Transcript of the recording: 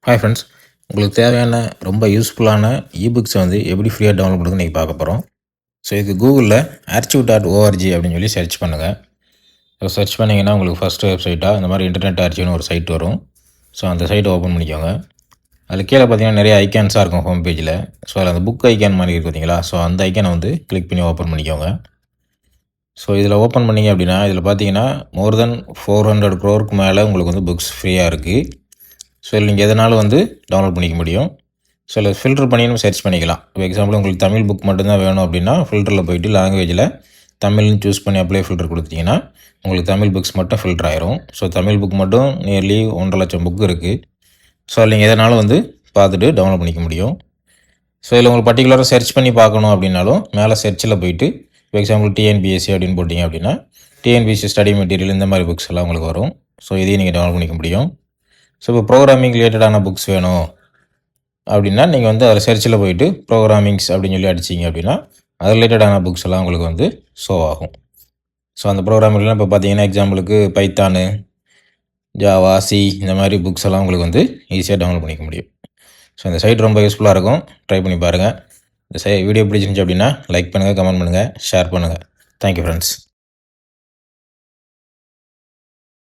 Hi friends, உங்களுக்கு தேவையான ரொம்ப யூஸ்ஃபுல்லான இபுக்ஸை வந்து எப்படி ஃப்ரீயாக டவுன்லோட் பண்ணுறதுன்னு இன்றைக்கி பார்க்க போகிறோம். ஸோ இதுக்கு கூகுளில் archive.org அப்படின்னு சொல்லி சர்ச் பண்ணுங்கள். ஸோ சர்ச் பண்ணிங்கன்னா உங்களுக்கு ஃபஸ்ட்டு வெப்சைட்டாக இந்த மாதிரி இன்டர்நெட் ஆர்ச்சிவ்னு ஒரு சைட் வரும். ஸோ அந்த சைட்டை ஓப்பன் பண்ணிக்கோங்க. அதில் கீழே பார்த்தீங்கன்னா நிறைய ஐக்கான்ஸாக இருக்கும் ஹோம் பேஜில். ஸோ அதில் அந்த புக் ஐக்கான் மாதிரி இருக்குது பார்த்தீங்களா, ஸோ அந்த ஐக்கானை வந்து கிளிக் பண்ணி ஓப்பன் பண்ணிக்கோங்க. ஸோ இதில் ஓப்பன் பண்ணிங்க அப்படின்னா இதில் பார்த்தீங்கன்னா மோர் தென் 400 crore மேலே உங்களுக்கு வந்து புக்ஸ் ஃப்ரீயாக இருக்குது. ஸோ இதில் நீங்கள் எதனாலும் வந்து டவுன்லோட் பண்ணிக்க முடியும். ஸோ இதில் ஃபில்டர் பண்ணி நம்ம சர்ச் பண்ணிக்கலாம். இப்போ எக்ஸாம்பிள் உங்களுக்கு தமிழ் புக் மட்டும்தான் வேணும் அப்படின்னா ஃபில்டரில் போய்ட்டு லாங்குவேஜில் தமிழ்னு சூஸ் பண்ணி அப்ளை ஃபில்டர் கொடுத்தீங்கன்னா உங்களுக்கு தமிழ் புக்ஸ் மட்டும் ஃபில்டர் ஆயிரும். ஸோ தமிழ் புக் மட்டும் நியர்லி 1.5 லட்சம் புக் இருக்குது. ஸோ அதில் நீங்கள் எதனாலும் வந்து பார்த்துட்டு டவுன்லோட் பண்ணிக்க முடியும். ஸோ இதில் உங்களுக்கு பர்டிகுலராக சர்ச் பண்ணி பார்க்கணும் அப்படின்னாலும் மேலே சர்ச்சில் போயிட்டு இப்போ எக்ஸாம்பிள் டிஎன்பிஎஸ்சி அப்படின்னு போட்டிங்க அப்படின்னா டிஎன்பிஎஸ்சி ஸ்டடி மெட்டீரியல் இந்த மாதிரி புக்ஸ் எல்லாம் உங்களுக்கு வரும். ஸோ இதையும் நீங்கள் டவுன்லோட் பண்ணிக்க முடியும். ஸோ இப்போ ப்ரோக்ராமிங் ரிலேட்டடான புக்ஸ் வேணும் அப்படின்னா நீங்கள் வந்து அதில் சர்ச்சில் போயிட்டு ப்ரோக்ராமிங்ஸ் அப்படின்னு சொல்லி அடிச்சிங்க அப்படின்னா அது ரிலேட்டடான புக்ஸ் எல்லாம் உங்களுக்கு வந்து ஷோ ஆகும். ஸோ அந்த ப்ரோக்ராமிங்லாம் இப்போ பார்த்தீங்கன்னா எக்ஸாம்பிளுக்கு பைத்தானு, ஜாவா, சி இந்த மாதிரி புக்ஸ் எல்லாம் உங்களுக்கு வந்து ஈஸியாக டவுன்லோட் பண்ணிக்க முடியும். ஸோ இந்த சைட் ரொம்ப யூஸ்ஃபுல்லாக இருக்கும், ட்ரை பண்ணி பாருங்கள். இந்த வீடியோ பிடிச்சிருந்துச்சி அப்படின்னா லைக் பண்ணுங்கள், கமெண்ட் பண்ணுங்கள், ஷேர் பண்ணுங்கள். Thank you friends.